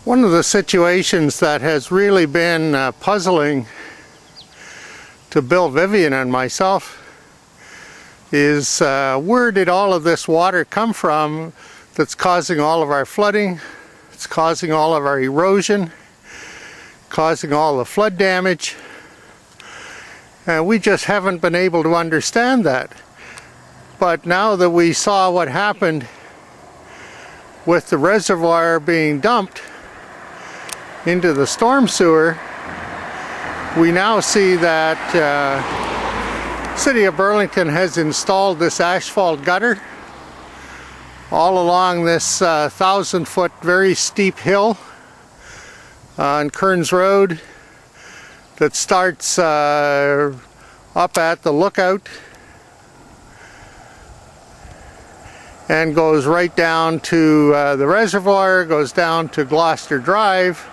One of the situations that has really been puzzling to Bill Vivian and myself is where did all of this water come from that's causing all of our flooding, it's causing all of our erosion, causing all the flood damage, and we just haven't been able to understand that. But now that we saw what happened with the reservoir being dumped into the storm sewer, we now see that City of Burlington has installed this asphalt gutter all along this 1,000-foot very steep hill on Kearns Road that starts up at the lookout and goes right down to the reservoir, goes down to Gloucester Drive.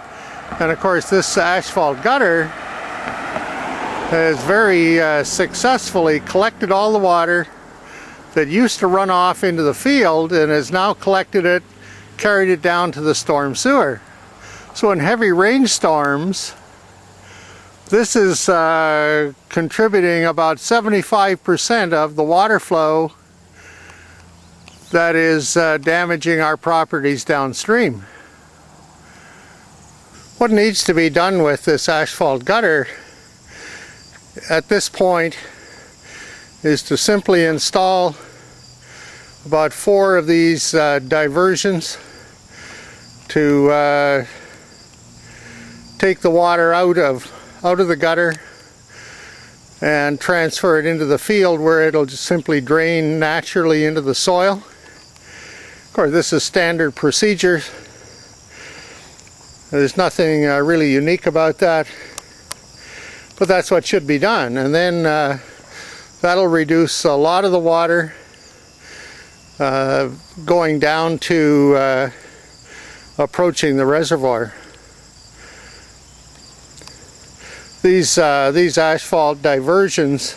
And of course this asphalt gutter has very successfully collected all the water that used to run off into the field and has now collected it, carried it down to the storm sewer. So in heavy rainstorms, this is contributing about 75% of the water flow that is damaging our properties downstream. What needs to be done with this asphalt gutter at this point is to simply install about 4 of these diversions to take the water out of the gutter and transfer it into the field where it'll just simply drain naturally into the soil. Of course, this is standard procedure. There's nothing really unique about that, but that's what should be done. And then that'll reduce a lot of the water going down to approaching the reservoir. These asphalt diversions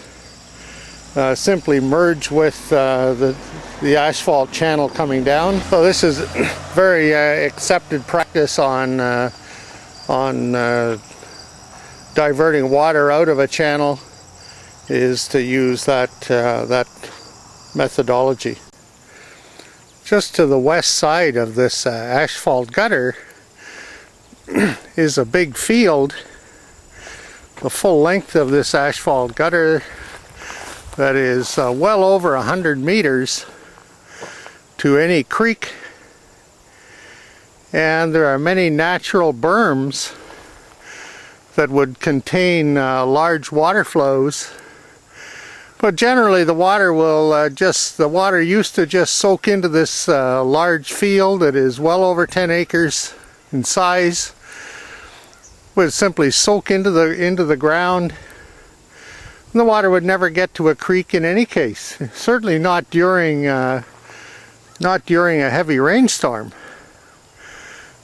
simply merge with the asphalt channel coming down. So this is very accepted practice on diverting water out of a channel, is to use that methodology. Just to the west side of this asphalt gutter is a big field. The full length of this asphalt gutter that is well over 100 meters to any creek, and there are many natural berms that would contain large water flows, but generally the water will the water used to just soak into this large field that is well over 10 acres in size, would simply soak into the ground. And the water would never get to a creek in any case, certainly not during a heavy rainstorm.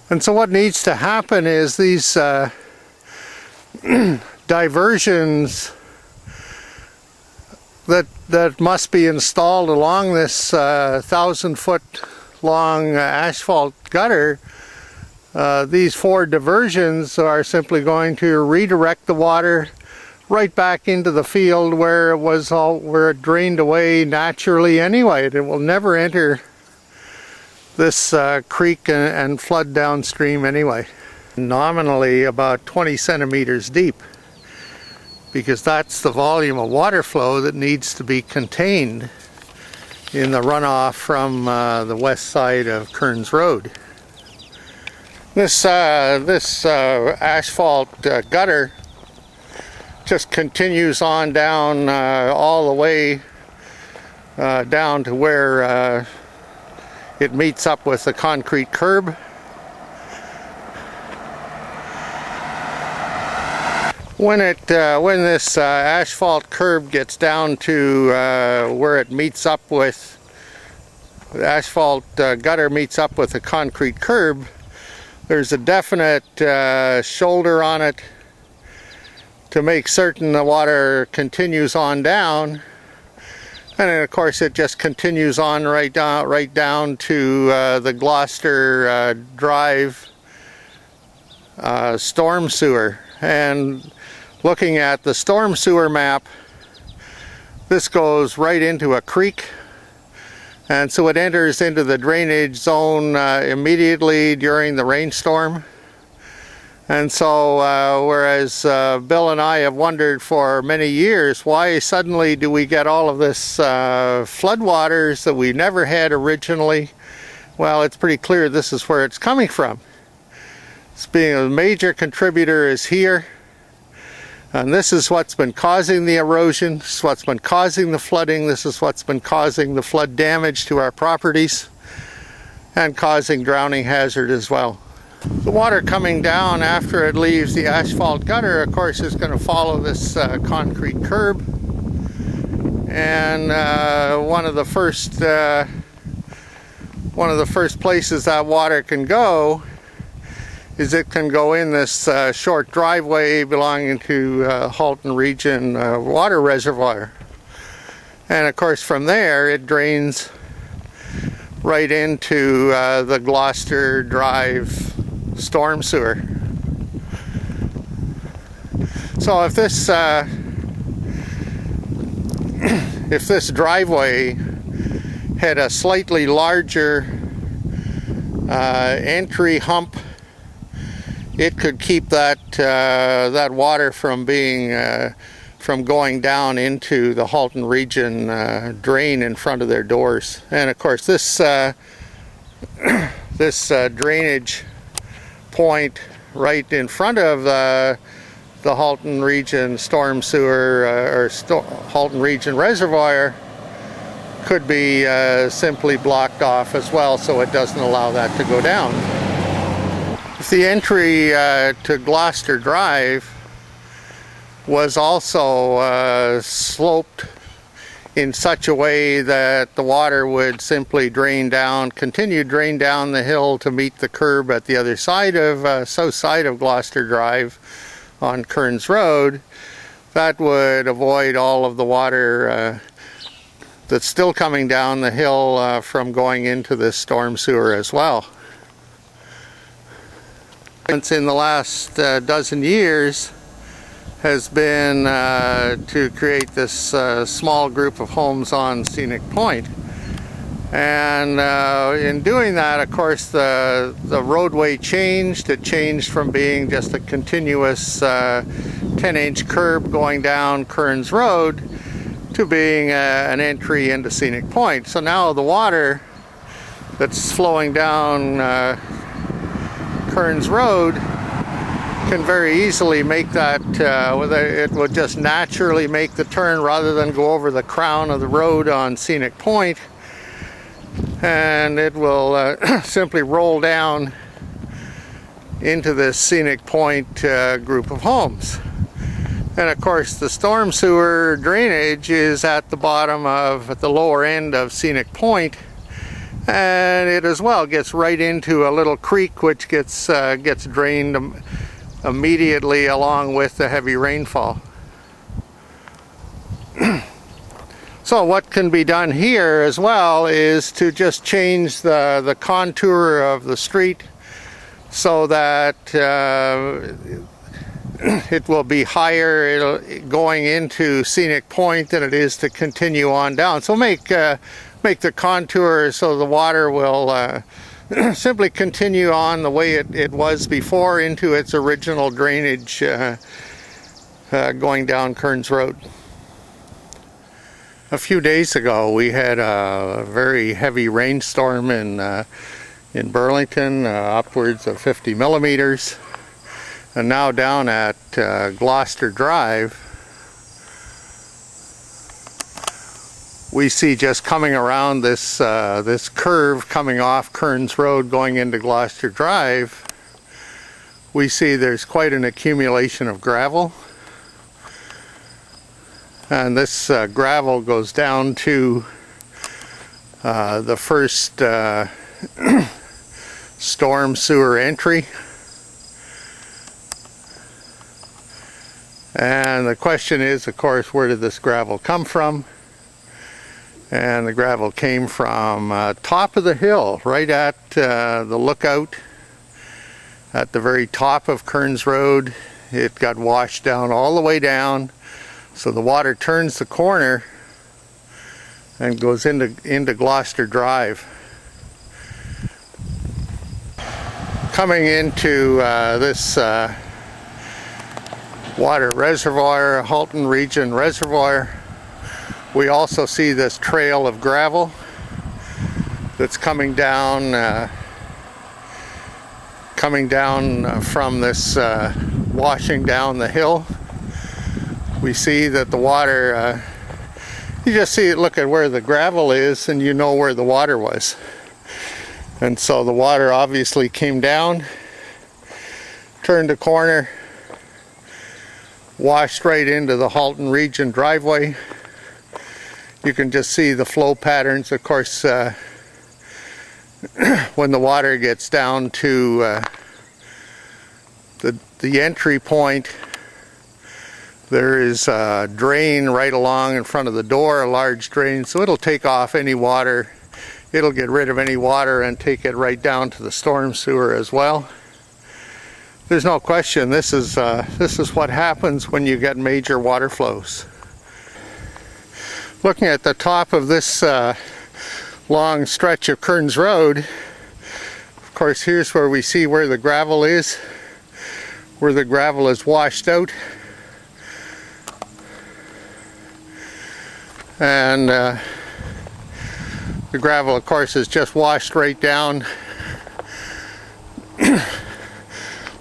And so what needs to happen is these diversions that must be installed along this 1,000-foot long asphalt gutter. These 4 diversions are simply going to redirect the water right back into the field where it drained away naturally anyway. It will never enter this creek and flood downstream anyway. Nominally about 20 centimeters deep, because that's the volume of water flow that needs to be contained in the runoff from the west side of Kearns Road. This asphalt gutter just continues on down all the way down to where it meets up with the concrete curb. When this asphalt curb gets down to where it meets up with the asphalt gutter meets up with the concrete curb, there's a definite shoulder on it to make certain the water continues on down, and then of course it just continues on right down to the Gloucester Drive storm sewer. And looking at the storm sewer map, this goes right into a creek, and so it enters into the drainage zone immediately during the rainstorm. And so whereas Bill and I have wondered for many years, why suddenly do we get all of this floodwaters that we never had originally? Well, it's pretty clear this is where it's coming from. It's being a major contributor is here. And this is what's been causing the erosion, this is what's been causing the flooding, this is what's been causing the flood damage to our properties and causing drowning hazard as well. The water coming down after it leaves the asphalt gutter, of course, is going to follow this concrete curb. And one of the first places that water can go is it can go in this short driveway belonging to Halton Region water reservoir. And of course from there it drains right into the Gloucester Drive storm sewer. So if this driveway had a slightly larger entry hump, it could keep that water from going down into the Halton Region drain in front of their doors. And of course this drainage point right in front of the Halton Region storm sewer Halton Region reservoir could be simply blocked off as well, so it doesn't allow that to go down. If the entry to Gloucester Drive was also sloped in such a way that the water would simply continue to drain down the hill to meet the curb at the other side of, south side of Gloucester Drive on Kearns Road, that would avoid all of the water that's still coming down the hill from going into this storm sewer as well. In the last dozen years has been to create this small group of homes on Scenic Point. And in doing that, of course, the roadway changed. It changed from being just a continuous 10-inch curb going down Kearns Road to being an entry into Scenic Point. So now the water that's flowing down Kearns Road can very easily make that, it will just naturally make the turn rather than go over the crown of the road on Scenic Point, and it will simply roll down into this Scenic Point group of homes. And of course the storm sewer drainage is at the lower end of Scenic Point, and it as well gets right into a little creek which gets drained immediately along with the heavy rainfall. So what can be done here as well is to just change the contour of the street so that it will be higher going into Scenic Point than it is to continue on down. So make the contour so the water will simply continue on the way it was before into its original drainage going down Kearns Road. A few days ago we had a very heavy rainstorm in Burlington, upwards of 50 millimeters. And now down at Gloucester Drive, we see just coming around this this curve coming off Kearns Road going into Gloucester Drive, we see there's quite an accumulation of gravel. And this gravel goes down to the first storm sewer entry. And the question is, of course, where did this gravel come from? And the gravel came from top of the hill, right at the lookout at the very top of Kearns Road. It got washed down all the way down, so the water turns the corner and goes into Gloucester Drive. Coming into this water reservoir, Halton Region Reservoir, we also see this trail of gravel that's coming down from this washing down the hill. We see that the water, you just see it, look at where the gravel is and you know where the water was. And so the water obviously came down, turned a corner, washed right into the Halton Region driveway. You can just see the flow patterns. Of course, when the water gets down to the entry point, there is a drain right along in front of the door, a large drain, so it'll take off any water. It'll get rid of any water and take it right down to the storm sewer as well. There's no question this is what happens when you get major water flows. Looking at the top of this long stretch of Kearns Road, of course here's where we see where the gravel is, where the gravel is washed out. And the gravel, of course, is just washed right down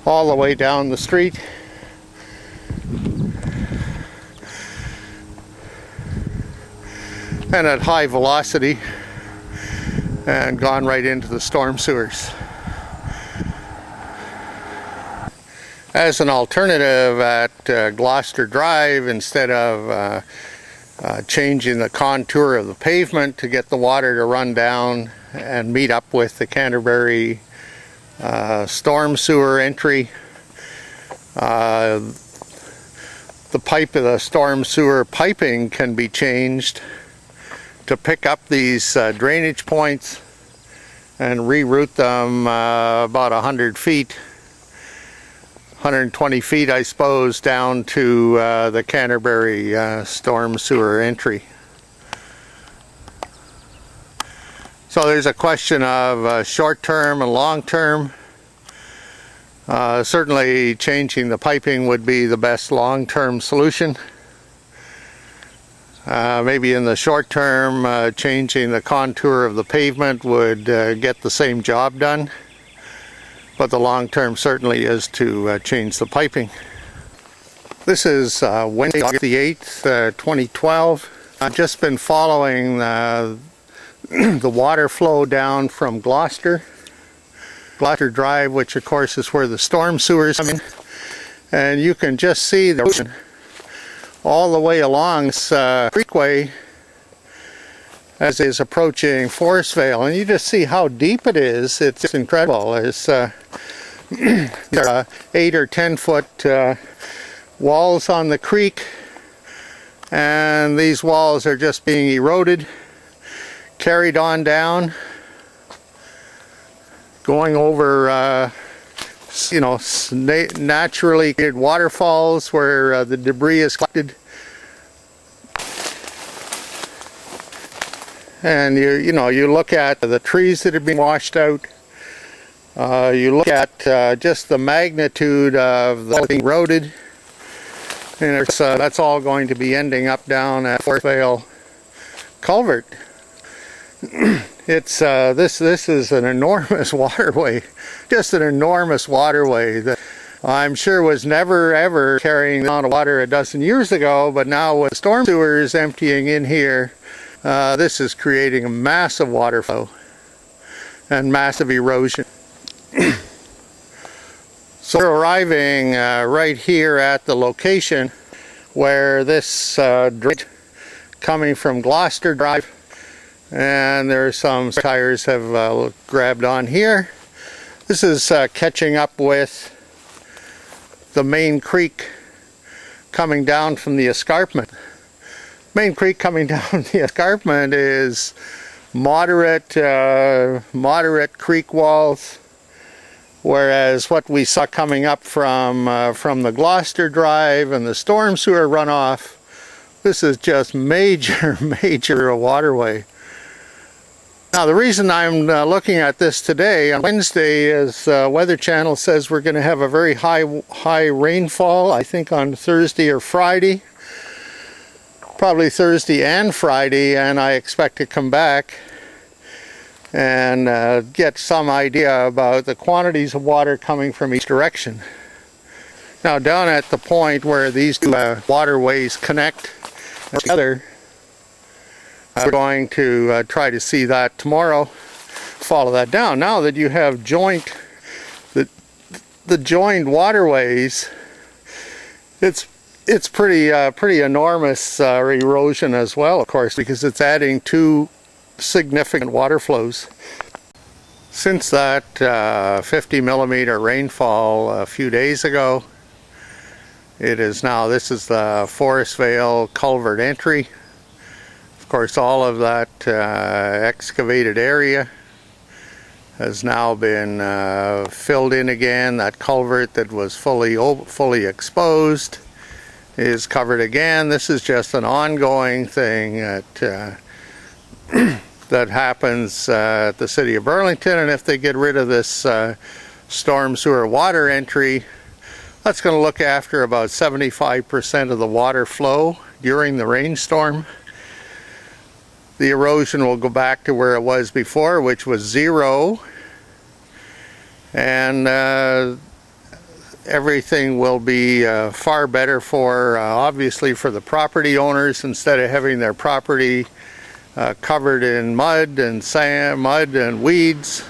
all the way down the street. And at high velocity, and gone right into the storm sewers. As an alternative at Gloucester Drive, instead of changing the contour of the pavement to get the water to run down and meet up with the Canterbury storm sewer entry, the pipe of the storm sewer piping can be changed to pick up these drainage points and reroute them about 100 feet, 120 feet I suppose, down to the Canterbury storm sewer entry. So there's a question of short-term and long-term. Certainly changing the piping would be the best long-term solution. Maybe in the short term, changing the contour of the pavement would get the same job done. But the long term certainly is to change the piping. This is Wednesday, August the 8th, 2012. I've just been following the water flow down from Gloucester Drive, which of course is where the storm sewers come in. And you can just see the ocean all the way along this creekway as it is approaching Forest Vale, and you just see how deep it is. It's just incredible. There's there are 8 or 10 foot walls on the creek, and these walls are just being eroded, carried on down, going over naturally created waterfalls where the debris is collected. And you look at the trees that are being washed out. You look at just the magnitude of the being eroded, and that's all going to be ending up down at Forest Vale Culvert. It's this is an enormous waterway, just an enormous waterway that I'm sure was never ever carrying the amount of water a dozen years ago, but now with storm sewers emptying in here, this is creating a massive water flow and massive erosion. So we're arriving right here at the location where this drain coming from Gloucester Drive, and there's some tires have grabbed on here. This is catching up with the main creek coming down from the escarpment. Main creek coming down the escarpment is moderate creek walls, Whereas what we saw coming up from the Gloucester Drive and the storm sewer runoff, this is just major waterway. Now the reason I'm looking at this today, on Wednesday, is Weather Channel says we're going to have a very high rainfall, I think on Thursday or Friday. Probably Thursday and Friday, and I expect to come back and get some idea about the quantities of water coming from each direction. Now down at the point where these two waterways connect together, we're going to try to see that tomorrow, follow that down. Now that you have the joined waterways, it's pretty enormous erosion as well, of course, because it's adding two significant water flows. Since that 50 millimeter rainfall a few days ago, it is now, this is the Forest Vale culvert entry. Of course, all of that excavated area has now been filled in again. That culvert that was fully exposed is covered again. This is just an ongoing thing that that happens at the City of Burlington, and if they get rid of this storm sewer water entry, that's going to look after about 75% of the water flow during the rainstorm. The erosion will go back to where it was before, which was zero, and everything will be far better for, obviously, for the property owners. Instead of having their property covered in mud and sand, mud and weeds,